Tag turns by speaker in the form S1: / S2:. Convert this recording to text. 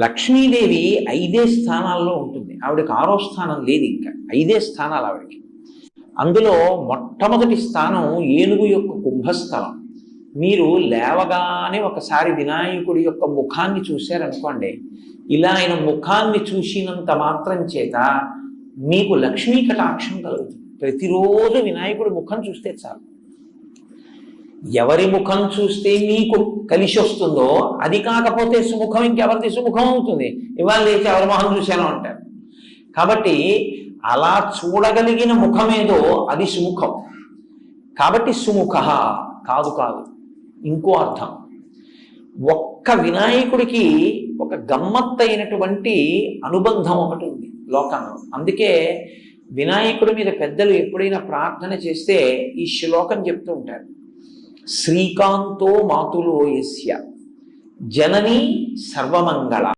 S1: లక్ష్మీదేవి 5 స్థానాల్లో ఉంటుంది. ఆవిడకి 6వ స్థానం లేదు, ఇంకా 5 స్థానాలు ఆవిడకి. అందులో మొట్టమొదటి స్థానం ఏనుగు యొక్క కుంభస్థలం. మీరు లేవగానే ఒకసారి వినాయకుడి యొక్క ముఖాన్ని చూశారనుకోండి, ఇలా ఆయన ముఖాన్ని చూసినంత మాత్రం చేత మీకు లక్ష్మీ కటాక్షం కలుగుతుంది. ప్రతిరోజు వినాయకుడి ముఖం చూస్తే చాలు. ఎవరి ముఖం చూస్తే మీకు కలిసి వస్తుందో, అది కాకపోతే సుముఖం ఇంకెవరిది సుముఖం అవుతుంది? ఇవాళ లేచి ఎవరి మొహం చూశానో అంటారు. కాబట్టి అలా చూడగలిగిన ముఖమేదో అది సుముఖం. కాబట్టి సుముఖ కాదు కాదు, ఇంకో అర్థం. ఒక్క వినాయకుడికి ఒక గమ్మత్తైనటువంటి అనుబంధం ఒకటి ఉంది లోకంలో. అందుకే వినాయకుడి మీద పెద్దలు ఎప్పుడైనా ప్రార్థన చేస్తే ఈ శ్లోకం చెప్తూ ఉంటారు. శ్రీకాంతో మాతులో యస్య జననీ సర్వమంగళ.